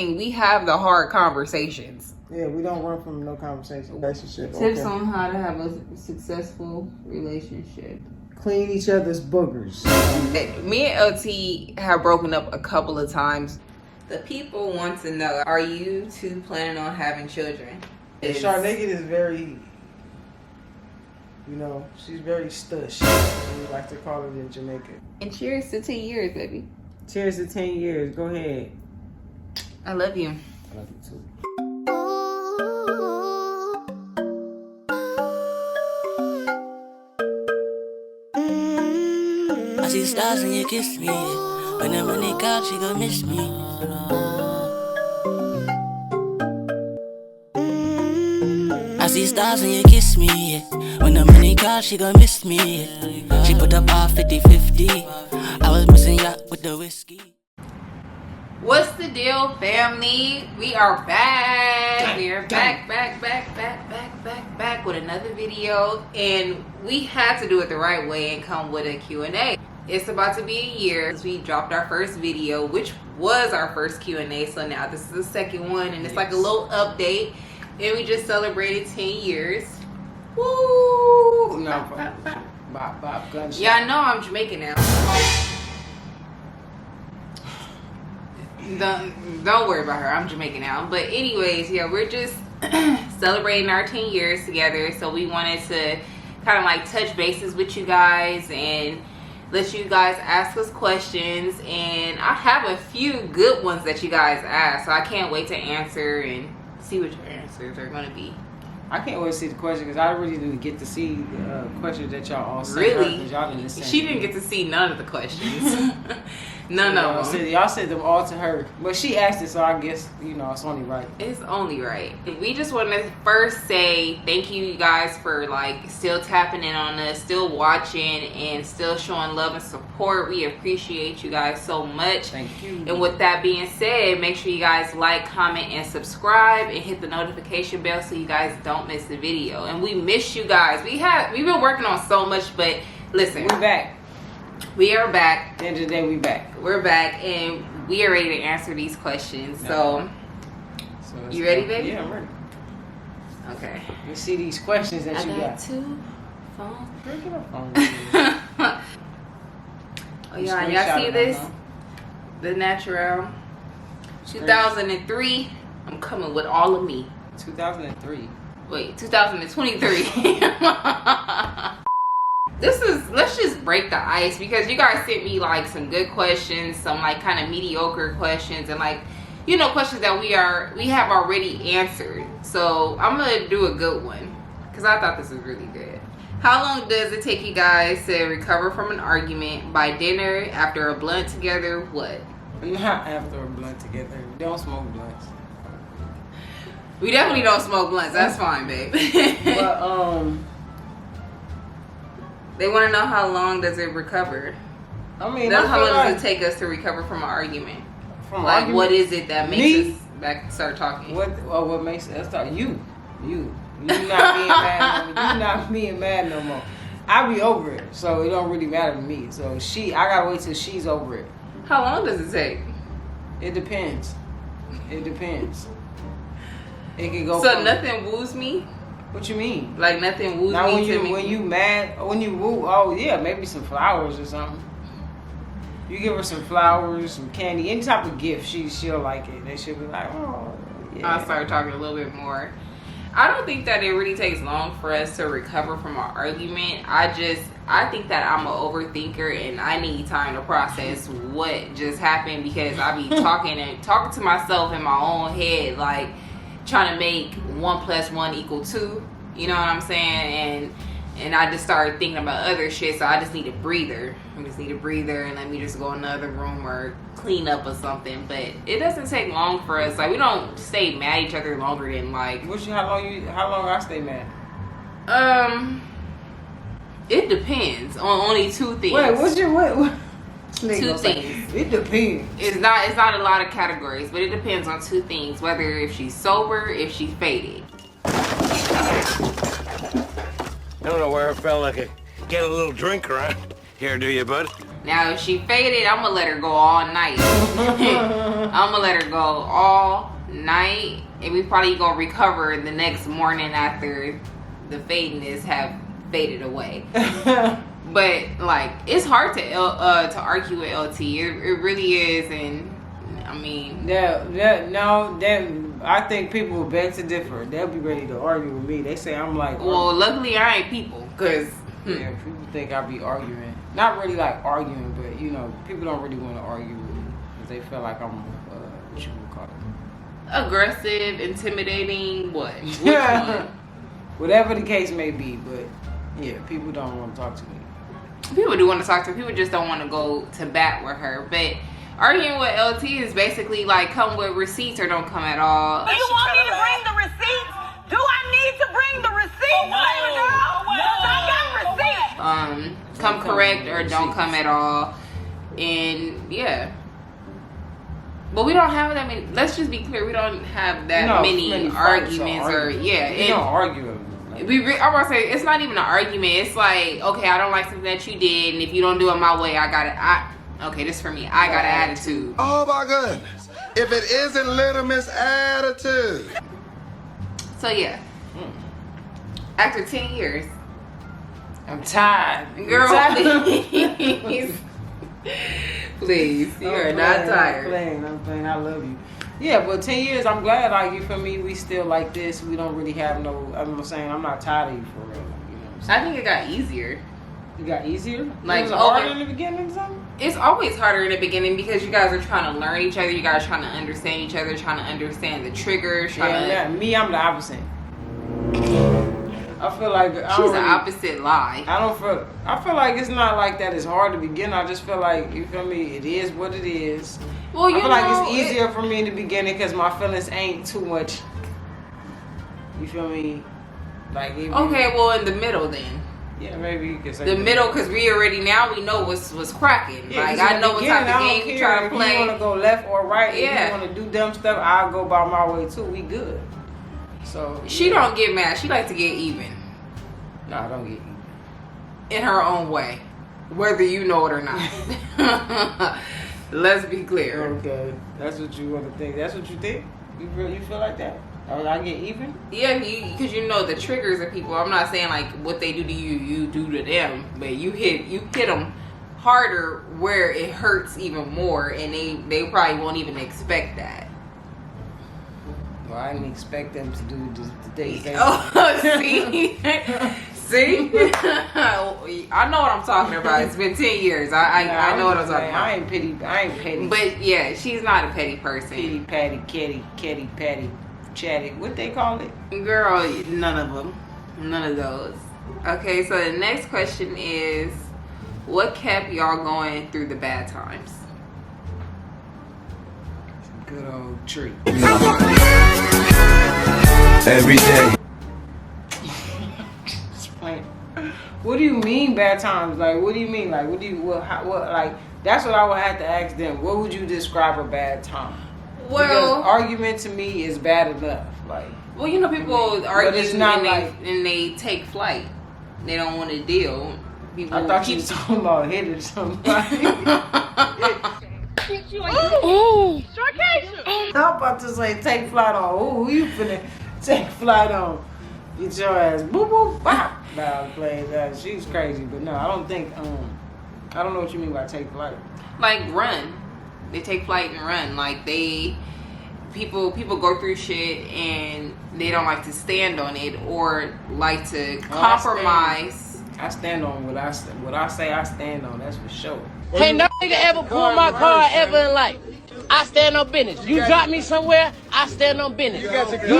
We have the hard conversations. Yeah, we don't run from no conversation. Relationship. Tips on how to have a successful relationship. Clean each other's boogers. Me and LT have broken up a couple of times. The people want to know, are you two planning on having children? Shardonnaked is very, you know, she's very stush. We like to call it in Jamaica. And cheers to 10 years, baby. Cheers to 10 years. Go ahead. I love you. I love you too. I see stars when you kiss me. When the money call, she gon' miss me. I see stars when you kiss me. When the money call, she gon' miss me. She put up all 50-50. I was missing ya with the whiskey. What's the deal, family? We are back. We are back with another video, and we had to do it the right way and come with a Q&A. It's about to be a year since we dropped our first video, which was our first Q&A. So now this is the second one, and it's like a little update. And we just celebrated 10 years. Woo! No, bop, gunshot. Yeah, I know I'm Jamaican now. Don't worry about her. I'm Jamaican now. But anyways, yeah, we're just celebrating our 10 years together. So we wanted to kind of like touch bases with you guys and let you guys ask us questions. And I have a few good ones that you guys asked. So I can't wait to answer and see what your answers are going to be. I can't wait to see the question because I really didn't get to see the questions that y'all all sent. Really? Y'all didn't send She didn't get to see none of the questions. None of them. Y'all sent them all to her. But she asked it, so I guess, you know, it's only right. It's only right. We just want to first say thank you guys for like still tapping in on us, still watching, and still showing love and support. We appreciate you guys so much. Thank you. And with that being said, make sure you guys like, comment, and subscribe, and hit the notification bell so you guys don't miss the video. And we miss you guys. We've been working on so much, but listen, we're back. We are back. At the end of the day, we back. We're back, and we are ready to answer these questions. So you ready, baby? Yeah, I'm ready. Okay. Let's see these questions that you got. 2 phones. Bring it up. Oh, y'all see this? The Natural. 2003. I'm coming with all of me. 2003. Wait, 2023. Let's just break the ice because you guys sent me like some good questions, some like kind of mediocre questions, and like, you know, questions that we have already answered. So I'm gonna do a good one because I thought this was really good. How long does it take you guys to recover from an argument? By dinner, after a blunt together, what? Not after a blunt together. We don't smoke blunts. We definitely don't smoke blunts. That's fine, babe. But they want to know how long does it recover. I mean, how long does it take us to recover from an argument? What is it that makes us start talking? What makes us start? You not being mad. You not being mad no more. I be over it, so it don't really matter to me. So I gotta wait till she's over it. How long does it take? It depends. It can go. So nothing woos me. What you mean? Like nothing woos now me when you mad, when you woo, oh yeah, maybe some flowers or something. You give her some flowers, some candy, any type of gift, she'll like it. They should be like, oh yeah. I'll start talking a little bit more. I don't think that it really takes long for us to recover from an argument. I think that I'm an overthinker and I need time to process what just happened because I be talking to myself in my own head, like trying to make 1 + 1 = 2. You know what I'm saying? And I just started thinking about other shit, so I just need a breather. And let me just go in another room or clean up or something. But it doesn't take long for us. Like we don't stay mad at each other longer than like. How long I stay mad? It depends on only 2 things. Wait, what? 2 things. It depends. It's not a lot of categories, but it depends on 2 things. Whether if she's sober, if she's faded. I don't know where a fella could get a little drink around here, do you, bud? Now, if she faded, I'm gonna let her go all night. I'm gonna let her go all night, and we probably gonna recover the next morning after the fadiness have faded away. But like, it's hard to argue with LT. It really is, and I mean, I think people will beg to differ. They'll be ready to argue with me. They say I'm like, well, luckily I ain't people, cause yeah, people think I be arguing. Not really like arguing, but you know, people don't really want to argue with me because they feel like I'm what you would call it, aggressive, intimidating. What? Which one? Whatever the case may be, but yeah, people don't want to talk to me. People do want to talk to her. People just don't want to go to bat with her. But arguing with LT is basically like, come with receipts or don't come at all. Do you want me to bring the receipts? Do I need to bring the receipts, baby girl? Because I got receipts. Come correct or don't come at all. And yeah. But we don't have that many. Let's just be clear. We don't have that many arguments or yeah. We don't argue. I'm gonna say it's not even an argument. It's like, okay, I don't like something that you did, and if you don't do it my way, okay, this for me. I got an attitude. Oh my goodness! If it isn't Little Miss Attitude. So yeah, after 10 years, I'm tired, girl. Please, please, you are not tired. I'm playing. I love you. Yeah, but 10 years, I'm glad, like, you feel me, we still like this. We don't really have no, I'm saying, I'm not tired of you for real. You know what I'm saying? I think it got easier. It got easier? Like, was it harder in the beginning or something? It's always harder in the begining because you guys are trying to learn each other. You guys are trying to understand each other, trying to understand the triggers. Me, I'm the opposite. I feel like she's the opposite lie. I feel like it's not like that. It's hard to begin. I just feel like, you feel me, it is what it is. Well, I feel like it's easier for me in the beginning because my feelings ain't too much. You feel me? Like okay, well, in the middle then. Yeah, maybe you could say the middle, because we already now we know what's cracking. Yeah, like I know what type of game you try to play. If you want to go left or right, if you want to do dumb stuff, I'll go by my way too. We good. So she don't get mad. She like to get even. No, I don't get even. In her own way, whether you know it or not. Let's be clear. Okay, that's what you want to think. That's what you think. You feel like that? I get even? Yeah, because you know the triggers of people. I'm not saying like what they do to you, you do to them, but you hit them harder where it hurts even more, and they probably won't even expect that. Well, I didn't expect them to do the things they see? See? I know what I'm talking about. It's been 10 years. I know what I'm talking about. I ain't petty. But yeah, she's not a petty person. Petty, patty, kitty, patty, chatty. What they call it? Girl, none of them. None of those. Okay, so the next question is, what kept y'all going through the bad times? Good old treat. Every day. What do you mean bad times? Like, what do you mean? Like, what like, that's what I would have to ask them. What would you describe a bad time? Well, because argument to me is bad enough. Like, well, you know, people argue and they take flight. They don't want to deal. People I thought you were talking about hitting somebody. Ooh, shortcake. I'm about to say take flight on. Ooh, who you finna take flight on? Get your ass boop boop bop. Nah, I'm playing that. She's crazy, but no, I don't think. I don't know what you mean by take flight. Like run. They take flight and run. Like people go through shit and they don't like to stand on it or like to compromise. I stand on what I say. I stand on. That's for sure. Ain't no nigga ever pulled my car ever in life. I stand on business. You drop me somewhere, I stand on business. You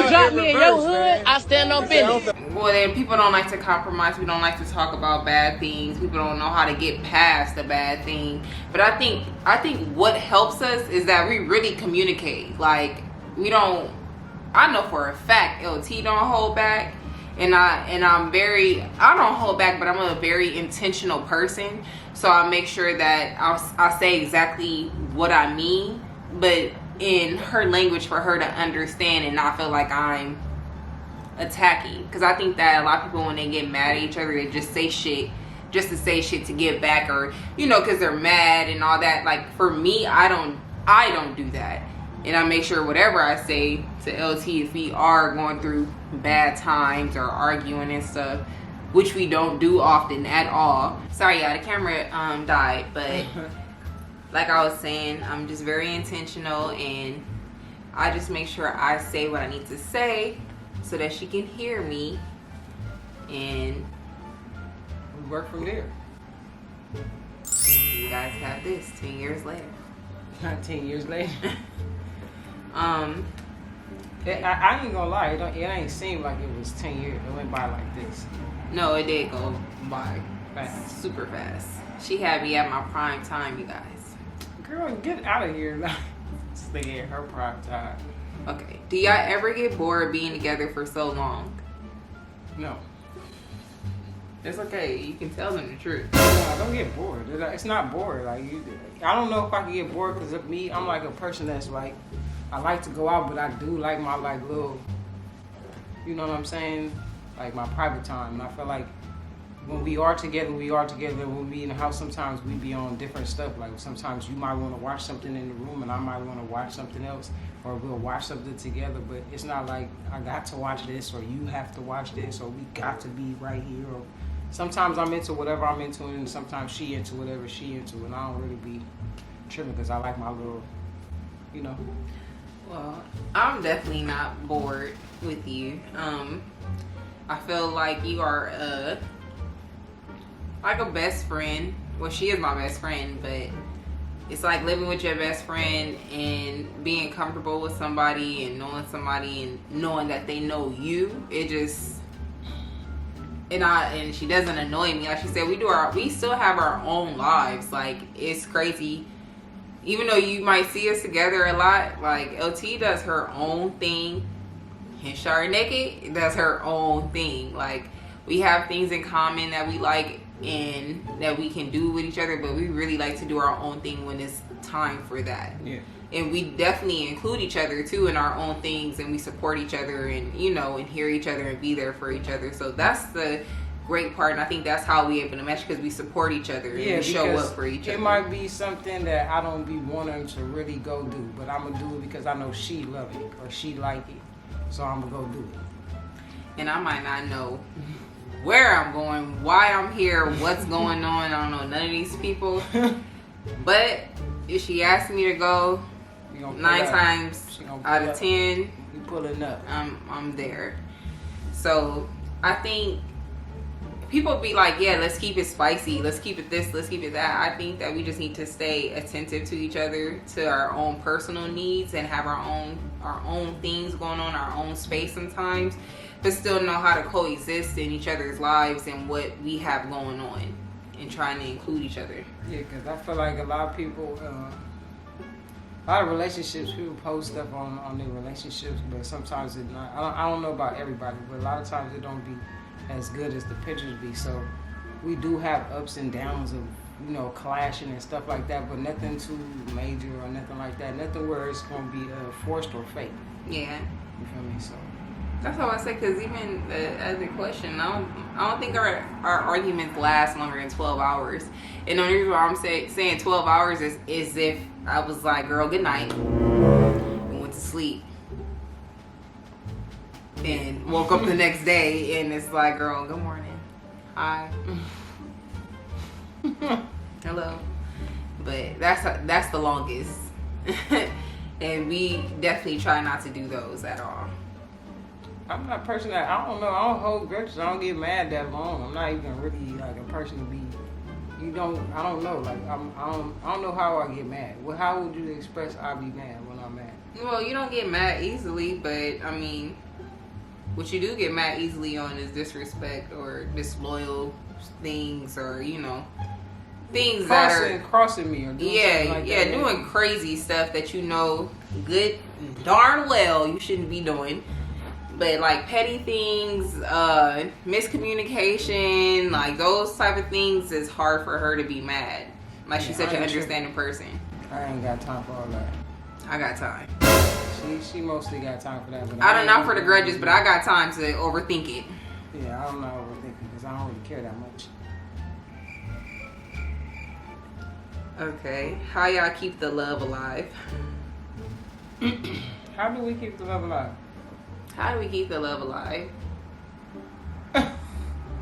drop me in your hood, I stand on business. Well, then people don't like to compromise. We don't like to talk about bad things. People don't know how to get past a bad thing. But I think what helps us is that we really communicate. Like we don't. I know for a fact LT don't hold back, and I don't hold back, but I'm a very intentional person. So I make sure that I say exactly what I mean, but in her language for her to understand and not feel like I'm attacking. Because I think that a lot of people, when they get mad at each other, they just say shit just to say shit to get back, or you know, because they're mad and all that. Like for me, I don't do that, and I make sure whatever I say to LT, if we are going through bad times or arguing and stuff, which we don't do often at all. Sorry, y'all, the camera died, but like I was saying, I'm just very intentional, and I just make sure I say what I need to say so that she can hear me, and we work from there. You guys have this 10 years later. Not 10 years later. I ain't gonna lie, it ain't seem like it was 10 years. It went by like this. No, it did go by Fast. super fast. She had me at my prime time, you guys. Girl, get out of here. Stay at her prime time. Okay. Do y'all ever get bored being together for so long? No. It's okay. You can tell them the truth. No, don't get bored. It's not bored. Like I don't know if I can get bored because of me. I'm like a person that's like, I like to go out, but I do like my like little, you know what I'm saying? Like my private time. And I feel like when we are together, we are together. When we in the house, sometimes we be on different stuff. Like sometimes you might want to watch something in the room and I might want to watch something else, or we'll watch something together. But it's not like I got to watch this or you have to watch this or we got to be right here. Or sometimes I'm into whatever I'm into and sometimes she into whatever she into, and I don't really be tripping because I like my little, you know. Well, I'm definitely not bored with you. I feel like you are like a best friend. Well, she is my best friend, but it's like living with your best friend and being comfortable with somebody and knowing somebody and knowing that they know you. It just, and she doesn't annoy me. Like she said, we still have our own lives. Like it's crazy. Even though you might see us together a lot, like LT does her own thing and Shardonnaked does her own thing. Like we have things in common that we like and that we can do with each other, but we really like to do our own thing when it's time for that. Yeah. And we definitely include each other too in our own things, and we support each other and, you know, and hear each other and be there for each other. So that's the great part, and I think that's how we able to mesh, because we support each other and we show up for each other. It might be something that I don't be wanting to really go do, but I'm gonna do it because I know she love it or she like it, so I'm gonna go do it. And I might not know where I'm going, why I'm here, what's going on. I don't know none of these people, but if she asks me to go, 9 times out of 10, you pulling up. I'm there. So I think people be like, yeah, let's keep it spicy, let's keep it this, let's keep it that. I think that we just need to stay attentive to each other, to our own personal needs, and have our own things going on, our own space sometimes, but still know how to coexist in each other's lives and what we have going on, and trying to include each other. Yeah, because I feel like a lot of people, a lot of relationships, people post stuff on their relationships, but sometimes it's not. I don't know about everybody, but a lot of times it don't be as good as the pictures be. So we do have ups and downs of, you know, clashing and stuff like that, but nothing too major or nothing like that. Nothing where it's going to be forced or fake. Yeah. You feel me? So that's how I say, because even as a question, I don't think our arguments last longer than 12 hours. And the only reason why I'm saying 12 hours is if I was like, girl, good night, and went to sleep, and woke up the next day and it's like, girl, good morning, hi, hello. But that's the longest. And we definitely try not to do those at all. I'm not a person that, I don't know, I don't hold grudges, I don't get mad that long. I'm not even really like a person to be, I don't know, like I don't know how I get mad. Well, how would you express I be mad when I'm mad? Well, you don't get mad easily, but I mean, what you do get mad easily on is disrespect or disloyal things, or, you know, things crossing me or doing something like that. Doing crazy stuff that you know good darn well you shouldn't be doing. But like petty things, miscommunication, like those type of things is hard for her to be mad. Like she's such an understanding person. I ain't got time for all that. I got time. She mostly got time for that. But I don't know for the grudges, but I got time to overthink it. Yeah, I'm not overthinking because I don't really care that much. Okay. How y'all keep the love alive? How do we keep the love alive? How do we keep the love alive?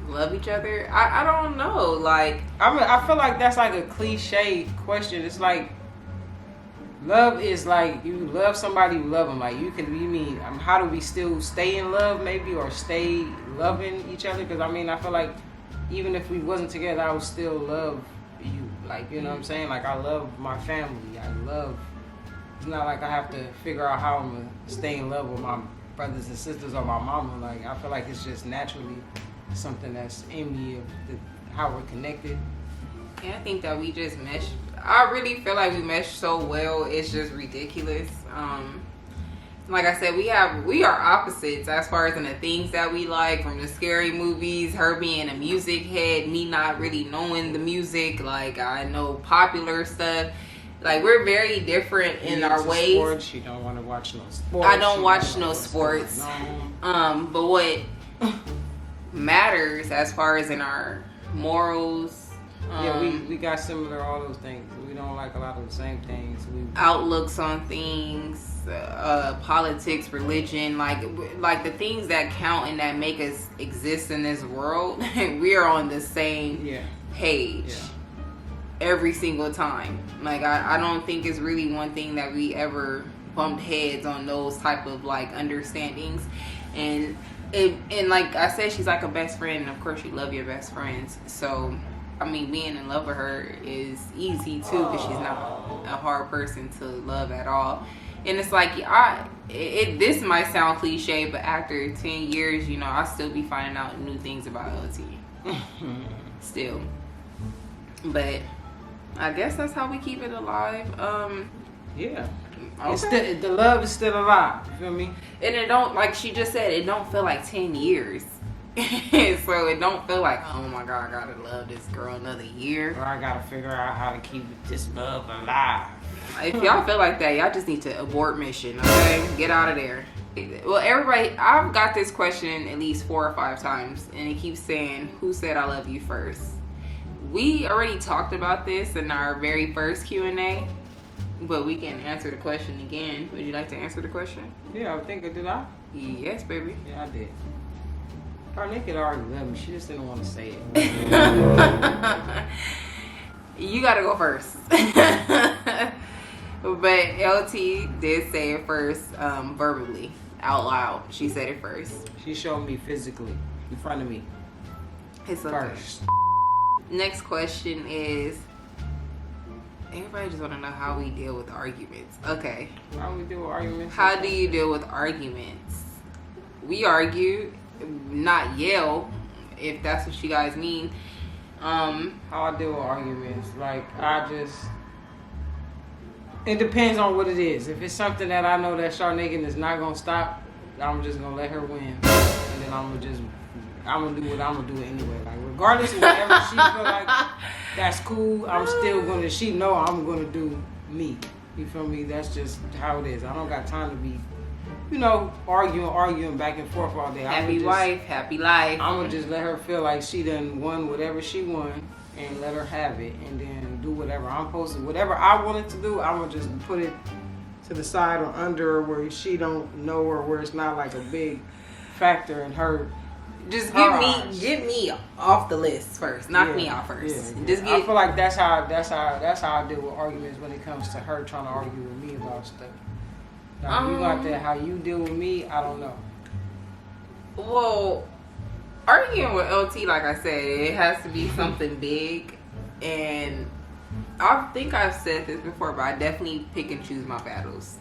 Love each other? I don't know. Like, I feel like that's like a cliche question. It's like love is like you love somebody, you love them. Like you mean how do we still stay in love maybe or stay loving each other? Because I mean I feel like even if we wasn't together, I would still love you. Like you know what I'm saying? Like I love my family. It's not like I have to figure out how I'm gonna stay in love with my brothers and sisters or my mama. Like I feel like it's just naturally something that's in me of how we're connected. yeah, I think that we just mesh. I really feel like we mesh so well. It's just ridiculous. Like I said, we are opposites as far as in the things that we like, from the scary movies, her being a music head, me not really knowing the music. Like I know popular stuff. Like we're very different in our ways. Sports. She don't want to watch no sports. I don't watch no sports. No. But what matters as far as in our morals, yeah, we got similar all those things. We don't like a lot of the same things. outlooks on things, politics, religion, like the things that count and that make us exist in this world. We are on the same page every single time. Like I don't think it's really one thing that we ever bumped heads on those type of like understandings. And like I said, she's like a best friend, and of course you love your best friends. So I mean, being in love with her is easy too, because she's not a hard person to love at all. And it's like this might sound cliche, but after 10 years, you know, I still be finding out new things about LT. Still. But I guess that's how we keep it alive. Yeah. Okay. It's still, the love is still alive. You feel me? And it don't, like she just said, it don't feel like 10 years. So it don't feel like, oh my God, I gotta love this girl another year. Or I gotta figure out how to keep this love alive. If y'all feel like that, y'all just need to abort mission, okay? Get out of there. Well, everybody, I've got this question at least 4 or 5 times, and it keeps saying, who said I love you first? We already talked about this in our very first Q&A, but we can answer the question again. Would you like to answer the question? Yeah, I think I did. Yes, baby. Yeah, I did. Shardonnaked already loved me. She just didn't want to say it. You gotta go first. But LT did say it first, verbally, out loud. She said it first. She showed me physically in front of me. It's okay. First. Next question is, everybody just want to know how we deal with arguments. Okay. How do we deal with arguments? How do you deal with arguments? We argue, not yell, if that's what you guys mean. How I deal with arguments, like it depends on what it is. If it's something that I know that Shardonnaked is not gonna stop, I'm just gonna let her win, and then I'm gonna do what I'm gonna do anyway. Like regardless of whatever she feel like that's cool, I'm still gonna. She know I'm gonna do me. You feel me? That's just how it is. I don't got time to be, arguing back and forth all day. Happy wife, happy life. I'm gonna just let her feel like she done won whatever she won, and let her have it, and then do whatever I'm supposed to. Whatever I wanted to do, I'm gonna just put it to the side or under where she don't know, or where it's not like a big factor in her. Just get me off the list first. Knock me out first. Yeah. Just I feel like that's how I deal with arguments when it comes to her trying to argue with me about stuff. Now, you got that, how you deal with me, I don't know. Well, arguing with LT, like I said, it has to be something big. And I think I've said this before, but I definitely pick and choose my battles.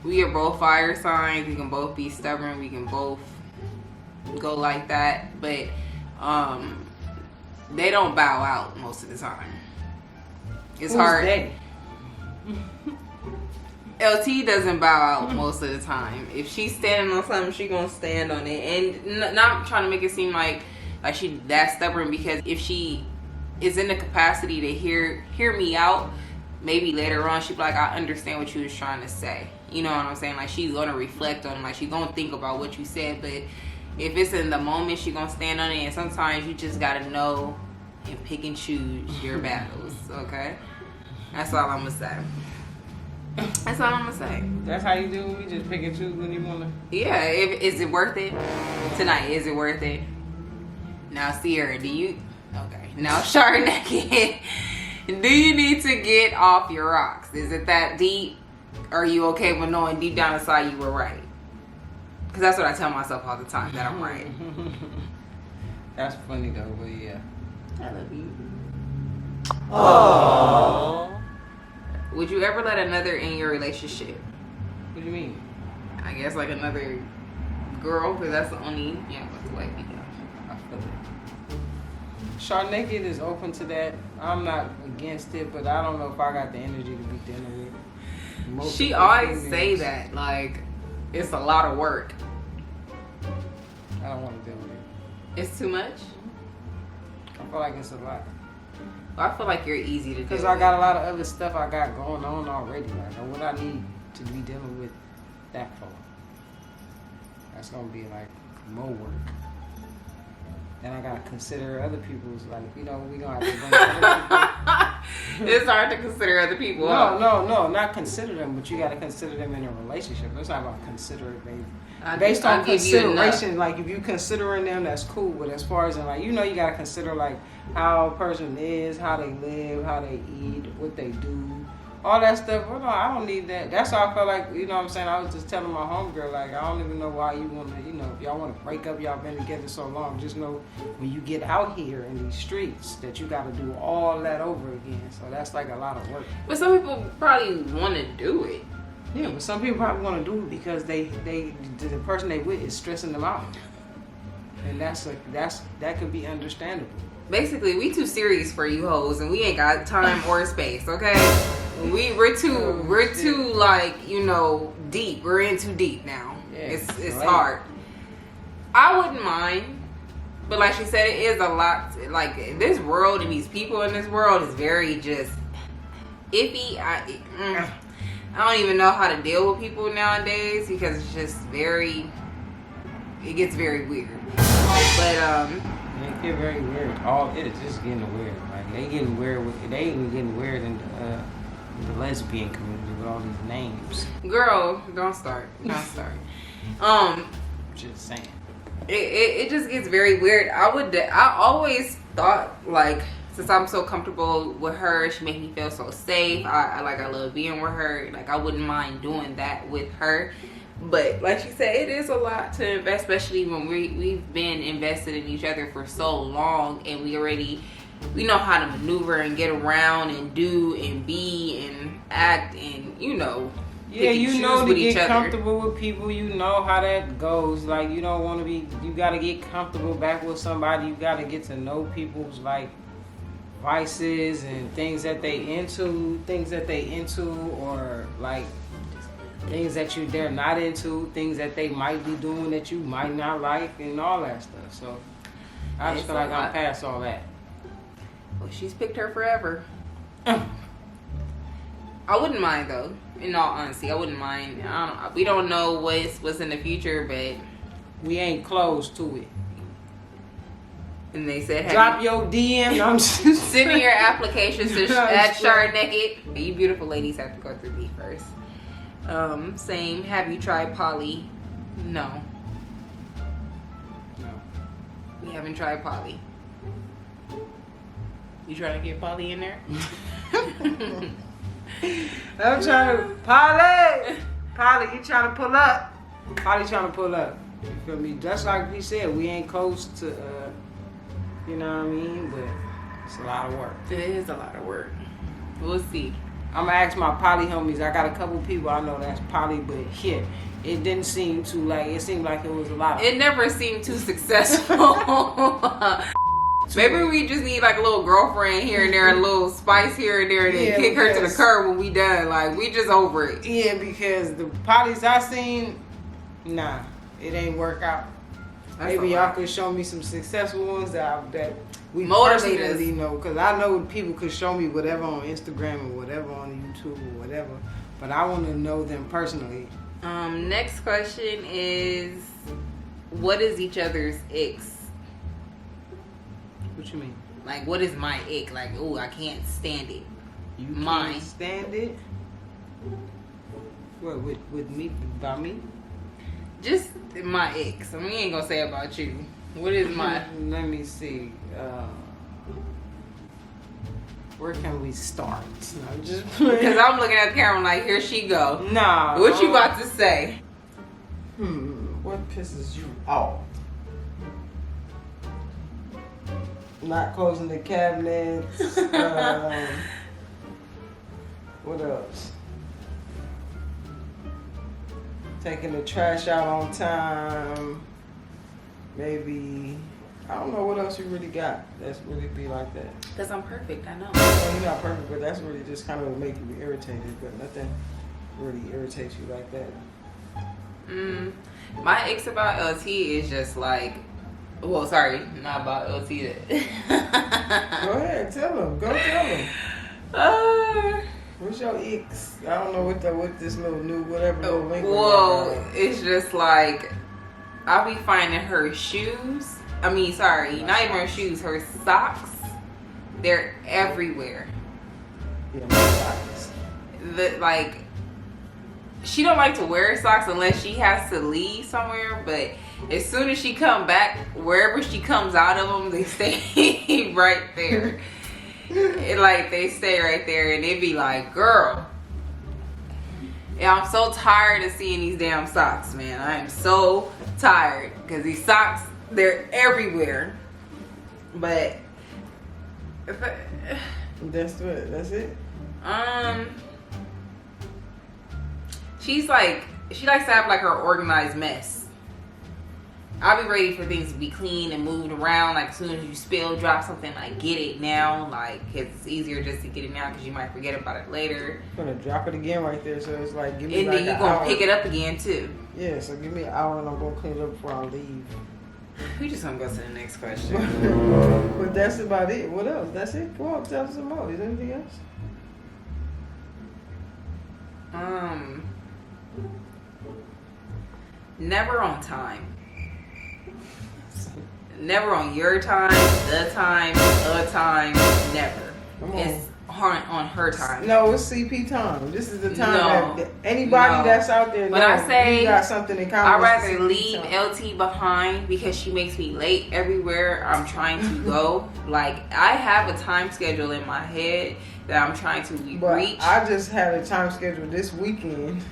We are both fire signs. We can both be stubborn. We can both go like that. But they don't bow out most of the time. It's hard. They? LT doesn't bow out most of the time. If she's standing on something, she's gonna stand on it. And not trying to make it seem like she that stubborn, because if she is in the capacity to hear me out, maybe later on she'd be like, I understand what you was trying to say. You know what I'm saying? Like she's gonna reflect on it, like she's gonna think about what you said. But if it's in the moment, she's gonna stand on it. And sometimes you just gotta know, and pick and choose your battles, okay? That's all I'm gonna say. That's all I'm gonna say. That's how you do it? We just pick and choose when you wanna. Yeah, is it worth it? Tonight, is it worth it? Now, Sierra, do you... Okay. Now, Shardonnaked, do you need to get off your rocks? Is it that deep? Or are you okay with knowing deep down inside you were right? Because that's what I tell myself all the time, that I'm right. That's funny though, but yeah. I love you. Oh. Would you ever let another in your relationship? What do you mean? I guess like another girl, because that's the only, that's the way we go. I feel it. Shardonnaked is open to that. I'm not against it, but I don't know if I got the energy to be dealing with. She always say that, like, it's a lot of work. I don't want to deal with it. It's too much? I feel like it's a lot. I feel like you're easy to do. Because I got a lot of other stuff I got going on already. Like, what I need to be dealing with that for. That's going to be like more work. Then I got to consider other people's, like, we going to have to bring other people. It's hard to consider other people. No, not consider them, but you got to consider them in a relationship. It's not about consider it, baby. Based on consideration, like if you considering them, that's cool. But as far as in, like, you got to consider like how a person is, how they live, how they eat, what they do, all that stuff. Well, no, I don't need that. That's how I felt like, what I'm saying? I was just telling my homegirl, like, I don't even know why you want to, if y'all want to break up, y'all been together so long, just know when you get out here in these streets that you got to do all that over again. So that's like a lot of work. But some people probably want to do it. Yeah, but some people probably want to do it because the person they with is stressing them out, and that could be understandable. Basically, we too serious for you hoes, and we ain't got time or space. Okay, we're too like deep. We're in too deep now. Yeah, it's hard. I wouldn't mind, but like she said, it is a lot. Like this world and these people in this world is very just iffy. I don't even know how to deal with people nowadays because it's just it gets very weird. But it get very weird. All it is just getting weird. Like they even getting weird in the lesbian community with all these names. Girl, don't start. Just saying. It just gets very weird. I always thought, like, since I'm so comfortable with her, she makes me feel so safe. I love being with her. Like, I wouldn't mind doing that with her. But like she said, it is a lot to invest, especially when we've been invested in each other for so long, and we know how to maneuver and get around and do and be and act and Yeah, to get comfortable with people. You know how that goes. Like, you don't want to be. You got to get comfortable back with somebody. You got to get to know people's like vices and things that they into, or like things that they're not into, things that they might be doing that you might not like, and all that stuff. So I just feel like I'm past all that. Well, she's picked her forever. I wouldn't mind though. In all honesty, I wouldn't mind. We don't know what's in the future, but we ain't close to it. And they said, drop your DM. Send me your applications at Shardonnaked. You beautiful ladies have to go through me first. Same. Have you tried poly? No. We haven't tried poly. You trying to get poly in there? I'm trying to Polly, you trying to pull up? Polly trying to pull up. You feel me? Just like we said, we ain't close to. You know what I mean? But it's a lot of work. It is a lot of work. We'll see. I'm gonna ask my poly homies. I got a couple people I know that's poly, but shit, it didn't seem too like. It seemed like it was a lot. It never seemed too successful. Maybe we just need like a little girlfriend here and there, a little spice here and there, and then kick her to the curb when we done. Like, we just over it. Yeah, because the polys I seen, nah, it ain't work out. Maybe y'all could show me some successful ones that we personally know, because I know people could show me whatever on Instagram or whatever on YouTube or whatever, but I want to know them personally. Next question is, what is each other's ex? What you mean? Like, what is my ick? Like, oh, I can't stand it. You Mine. can't stand it? What, with me? About me? Just my icks. I mean, we ain't gonna say about you. What is my... Let me see. Where can we start? No, just Because I'm looking at the camera like, here she go. Nah. What you about to say? What pisses you off? Not closing the cabinets. What else? Taking the trash out on time. Maybe, I don't know what else you really got that's really be like that. Because I'm perfect, I know. Well, you're not perfect, but that's really just kind of make you irritated, but nothing really irritates you like that. My icks about LT is just like, well, sorry, not about LT. Go ahead, tell them. Go tell them. What's your icks? I don't know what this little new whatever little link. Well, it's just like I'll be finding her shoes. I mean, sorry, not even her shoes. Her socks. They're everywhere. Yeah, my socks. Like, she don't like to wear socks unless she has to leave somewhere. But as soon as she come back, wherever she comes out of them, they stay right there. Like, they stay right there, and it be like, girl. Yeah, I'm so tired of seeing these damn socks, man. I am so tired because these socks, they're everywhere. But That's it. she likes to have like her organized mess. I'll be ready for things to be clean and moved around. Like, as soon as you drop something, like, get it now. Like, it's easier just to get it now because you might forget about it later. I'm gonna drop it again right there, so it's like, give me and like then you're an gonna hour. pick it up again too. Yeah, so give me an hour and I'm gonna clean it up before I leave. We just gonna go to the next question. But that's about it. What else? That's it? Come on, tell us some more. Is there anything else? Never on time. Never on your time, a time, never. Come on. It's on her time. No, it's CP time. This is the time No. that anybody that's out there When I knows say you got something in common. I'd with rather CP leave time. LT behind because she makes me late everywhere I'm trying to go. Like, I have a time schedule in my head that I'm trying to But reach. I just had a time schedule this weekend.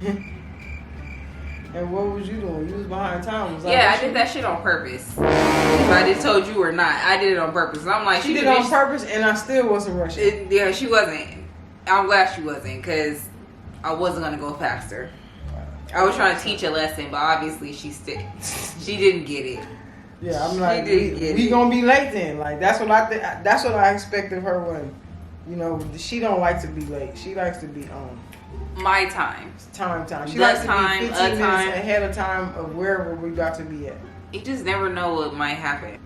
And what was you doing? You was behind time. Was I did that shit on purpose. If I just told you or not, I did it on purpose. And I'm like, She did it on purpose, and I still wasn't rushing. Yeah, she wasn't. I'm glad she wasn't, because I wasn't gonna go faster. I was trying to teach a lesson, but obviously she didn't get it. Yeah, I'm like, didn't get we it. gonna be late then. Like, that's what I think. That's what I expect of her. When, you know, she don't like to be late. She likes to be on My time. time. She The likes time, to be 15 a minutes time. ahead of time of wherever we got to be at. You just never know what might happen.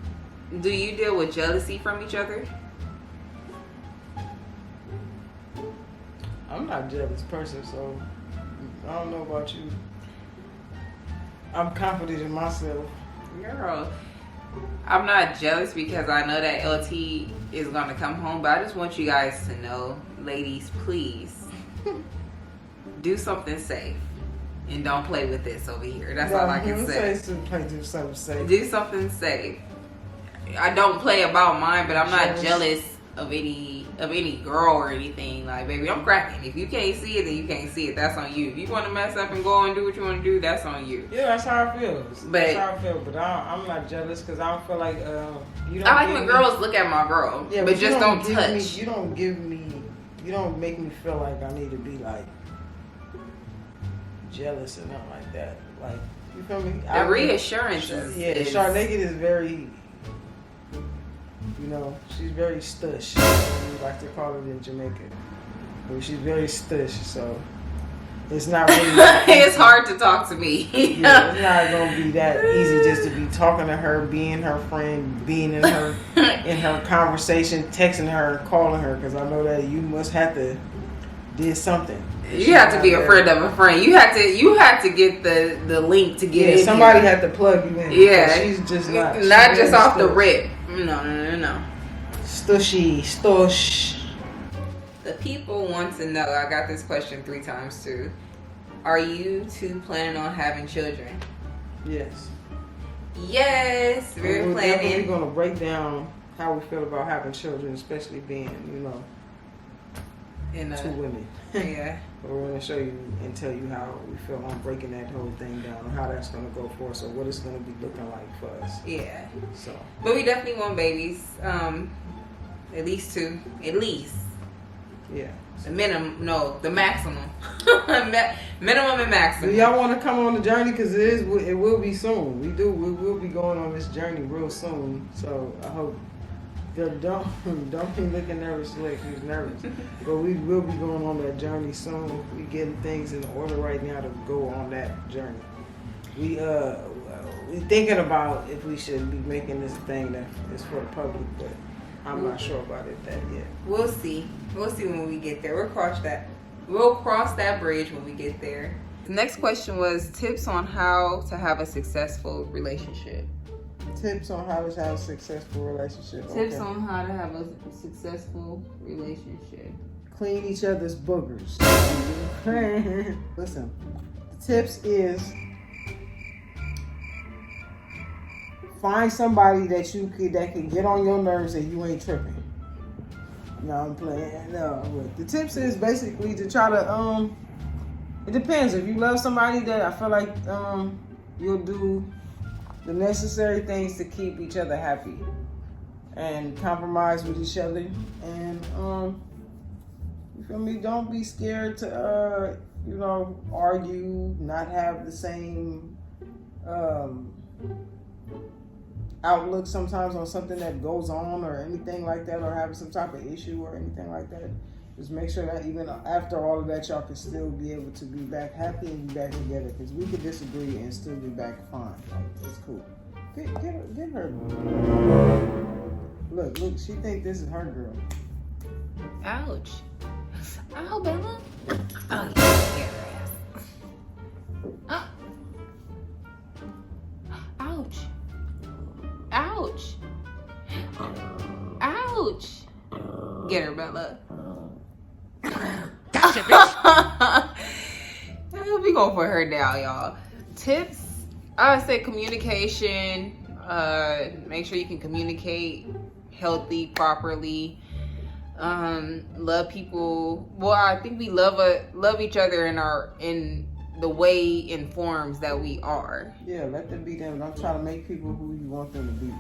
Do you deal with jealousy from each other? I'm not a jealous person, so I don't know about you. I'm confident in myself. Girl, I'm not jealous because I know that LT is gonna come home, but I just want you guys to know, ladies, please do something safe and don't play with this over here. That's all I can say. Do something safe. Do something safe. I don't play about mine, but I'm not jealous of any girl or anything. Like, baby, I'm cracking. If you can't see it, then you can't see it. That's on you. If you want to mess up and go and do what you want to do, that's on you. Yeah, that's how I feel. But I'm not jealous because I don't feel like you don't. I like when girls look at my girl, Yeah, but you just don't give touch. Me, you don't make me feel like I need to be like jealous or nothing like that. Like, you feel me? The reassurance is Shardonnaked is very, you know, she's very stush. We like to call it in Jamaica. But she's very stush, so it's not really It's hard to talk to me. yeah, it's not gonna be that easy just to be talking to her, being her friend, being in her conversation, texting her, and calling her, because I know that you must have to did something. You have to be a friend of a friend. You have to get the link to get in. Somebody here. had to plug you in. Yeah, She's just not just off the rip. No. Stush. The people want to know, I got this question 3 times too. Are you two planning on having children? Yes. Yes, we're definitely planning. going to break down how we feel about having children, especially being, In 2 women. Yeah. But we're going to show you and tell you how we feel on breaking that whole thing down and how that's going to go for us or what it's going to be looking like for us. Yeah. So. But we definitely want babies. At least 2. At least. Yeah. The minimum, no, the maximum. Minimum and maximum. Do y'all want to come on the journey? Because it will be soon. We will be going on this journey real soon. So I hope. Don't be looking nervous like she's nervous. But we will be going on that journey soon. We getting things in order right now to go on that journey. We thinking about if we should be making this thing that is for the public, but I'm not sure about it that yet. We'll see. We'll see when we get there. We'll cross that bridge when we get there. The next question was tips on how to have a successful relationship. Tips on how to have a successful relationship. Tips on how to have a successful relationship. Clean each other's boogers. Listen, the tips is find somebody that can get on your nerves and you ain't tripping. No, I'm playing. No, the tips is basically to try to it depends. If you love somebody, that I feel like you'll do the necessary things to keep each other happy and compromise with each other. And you feel me? Don't be scared to argue, not have the same outlook sometimes on something that goes on or anything like that, or having some type of issue or anything like that. Just make sure that even after all of that, y'all can still be able to be back happy and be back together. Because we could disagree and still be back fine. Like, it's cool. Get her. Look, she think this is her girl. Ouch. Ow, Bella. Oh, yeah. Ouch. Ouch. Ouch. Get her, Bella. Gotcha, bitch. We going for her now, y'all. Tips, I would say communication. Make sure you can communicate healthy, properly. Love people. Well, I think we love each other in the way and forms that we are. Yeah, let them be them. Don't try to make people who you want them to be.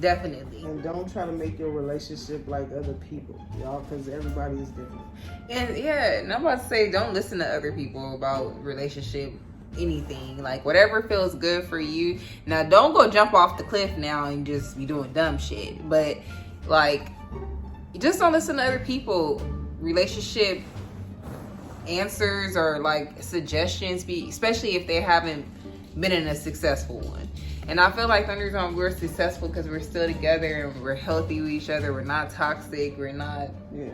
Definitely. And don't try to make your relationship like other people, y'all, because everybody is different. And yeah, and I'm about to say, don't listen to other people about relationship, anything. Like, whatever feels good for you. Now, don't go jump off the cliff now and just be doing dumb shit. But, like, just don't listen to other people. Relationship answers or, like, suggestions, especially if they haven't been in a successful one. And I feel like the only reason we're successful because we're still together and we're healthy with each other. We're not toxic. We're not... Yeah.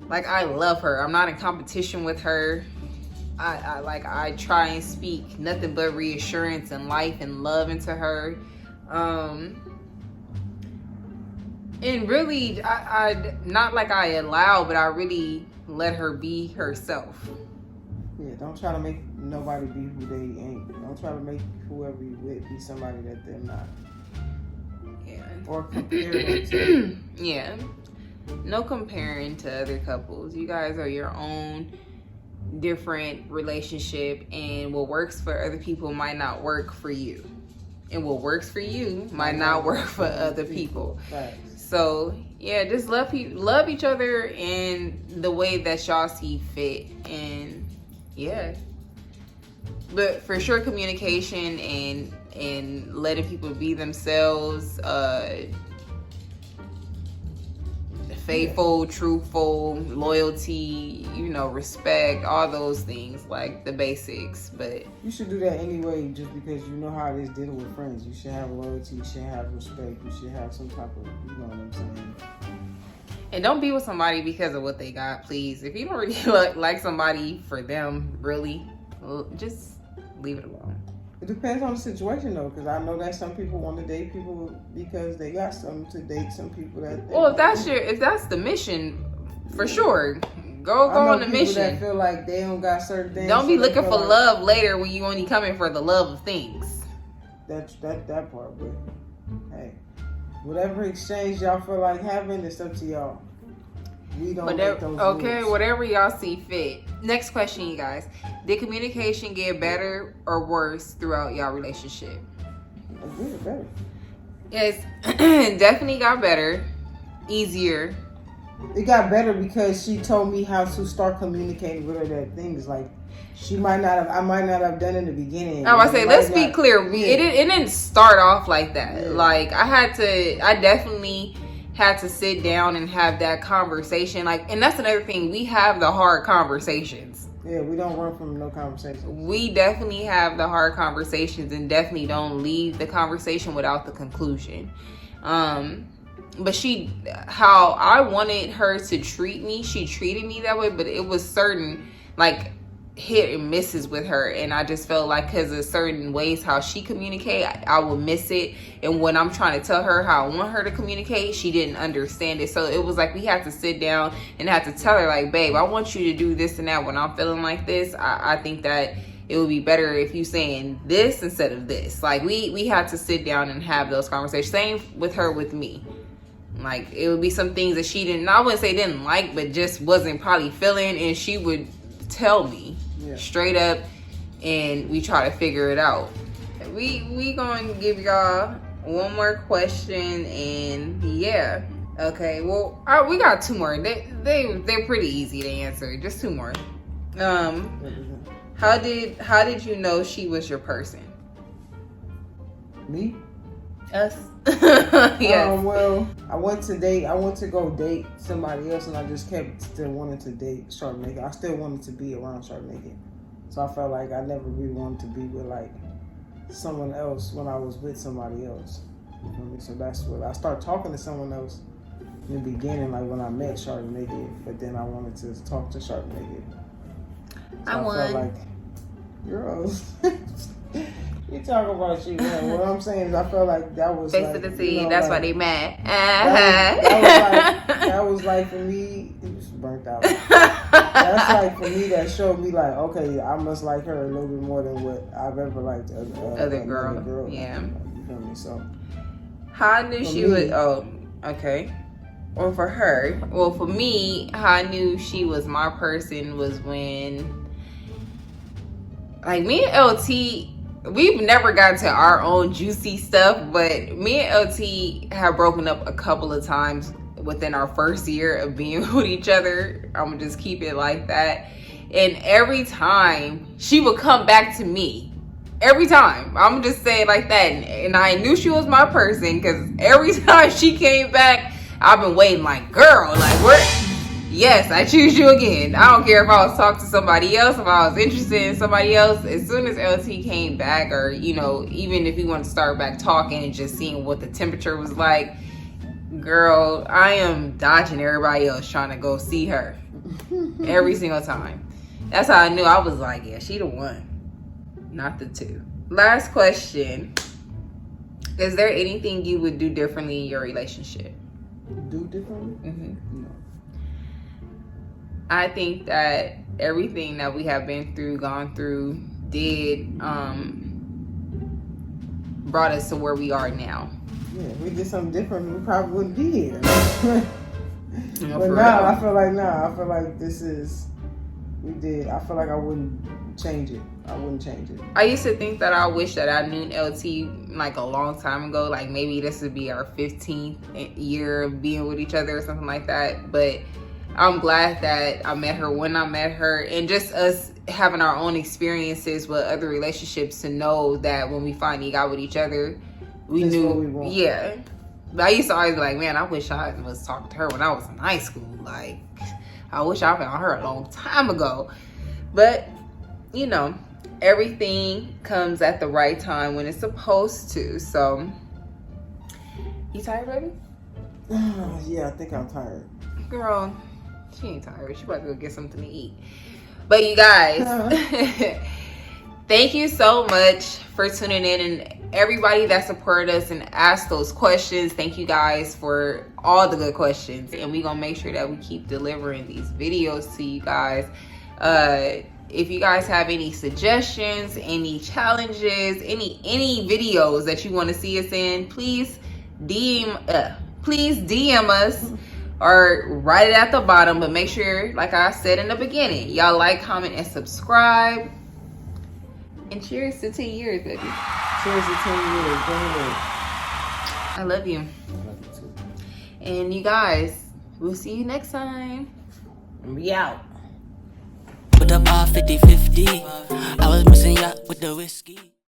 Like, I love her. I'm not in competition with her. I try and speak nothing but reassurance and life and love into her. And really, I not like I allow, but I really let her be herself. Yeah, don't try to make nobody be who they ain't. Don't try to make whoever you with be somebody that they're not. Yeah. Or compare them to. Yeah. No comparing to other couples. You guys are your own different relationship, and what works for other people might not work for you. And what works for you might not work for other people. Right. So, yeah, just love each other in the way that y'all see fit. And yeah. But for sure, communication and letting people be themselves, faithful, truthful, loyalty, respect, all those things, like the basics. But you should do that anyway, just because you know how it is dealing with friends. You should have loyalty, you should have respect, you should have some type of, you know what I'm saying? And don't be with somebody because of what they got, please. If you don't really like somebody for them, really, just leave it alone. It depends on the situation though, because I know that some people want to date people because they got something to date some people that. Well, if that's the mission, for sure, go on the mission. That feel like they don't got certain things. Don't be looking for love later when you only coming for the love of things. That part, but hey, whatever exchange y'all feel like having, it's up to y'all. We don't make those rules. Whatever y'all see fit. Next question, you guys. Did communication get better or worse throughout y'all relationship? I did better. Yes, definitely got better. Easier. It got better because she told me how to start communicating with her that things like I might not have done in the beginning. I say, let's be clear. It didn't start off like that. Yeah. Like I definitely had to sit down and have that conversation. Like, and that's another thing. We have the hard conversations. Yeah, we don't run from no conversation. We definitely have the hard conversations and definitely don't leave the conversation without the conclusion. But how I wanted her to treat me, she treated me that way, but it was certain, like, hit and misses with her, and I just felt like because of certain ways how she communicate, I would miss it, and when I'm trying to tell her how I want her to communicate, she didn't understand it. So it was like we had to sit down and had to tell her, like, babe, I want you to do this and that when I'm feeling like this. I think that it would be better if you saying this instead of this. Like we had to sit down and have those conversations. Same with her with me. Like it would be some things that she didn't, I wouldn't say didn't like, but just wasn't probably feeling, and she would tell me straight up, and we try to figure it out. We gonna give y'all one more question, and yeah, okay. Well, we got two more. They're pretty easy to answer. Just two more. How did you know she was your person? Me? Us. Yes. Well, I went to go date somebody else, and I just kept still wanting to date Shardonnaked. I still wanted to be around Shardonnaked. So I felt like I never really wanted to be with like someone else when I was with somebody else. You feel me? So that's what I started talking to someone else in the beginning, like when I met Shardonnaked, but then I wanted to talk to Shardonnaked. So I felt like, girls. You talk about you, man. What I'm saying is I felt like that was face like, to the sea. That's why they mad. That was like for me, it was burnt out. That's like for me, that showed me like, okay, I must like her a little bit more than what I've ever liked other girl. Yeah. You feel me? So how I knew she was. Oh, okay. Well, for her, well, for me, how I knew she was my person was when, like, me and LT. We've never gotten to our own juicy stuff, but me and LT have broken up a couple of times within our first year of being with each other. I'm gonna just keep it like that. And every time she would come back to me, every time, I'm gonna just say it like that. And I knew she was my person because every time she came back, I've been waiting like, girl, like where? Yes, I choose you again. I don't care if I was talking to somebody else, if I was interested in somebody else. As soon as LT came back, or, you know, even if we want to start back talking and just seeing what the temperature was like, girl, I am dodging everybody else trying to go see her every single time. That's how I knew. I was like, yeah, she the one, not the two. Last question. Is there anything you would do differently in your relationship? Do differently? Mm-hmm. No. I think that everything that we have been through, gone through, did brought us to where we are now. Yeah, if we did something different, we probably wouldn't be here. No, but now I feel like this is, we did. I feel like I wouldn't change it. I wouldn't change it. I used to think that I wish that I knew LT like a long time ago. Like maybe this would be our 15th year of being with each other or something like that. But I'm glad that I met her when I met her, and just us having our own experiences with other relationships to know that when we finally got with each other, we That's knew. what we want. Yeah. But I used to always be like, man, I wish I was talking to her when I was in high school. Like, I wish I found her a long time ago. But, you know, everything comes at the right time when it's supposed to. So, you tired, baby? Yeah, I think I'm tired. Girl, she ain't tired. She about to go get something to eat. But you guys, Thank you so much for tuning in, and everybody that supported us and asked those questions. Thank you guys for all the good questions, and we're gonna make sure that we keep delivering these videos to you guys. If you guys have any suggestions, any challenges, any videos that you want to see us in, please DM us or write it at the bottom. But make sure, like I said in the beginning, y'all like, comment, and subscribe. And cheers to 10 years, baby. Cheers to 10 years. Go ahead. I love you. I love you too. And you guys, we'll see you next time. We out. Put up all 50-50. I was missing ya with the whiskey.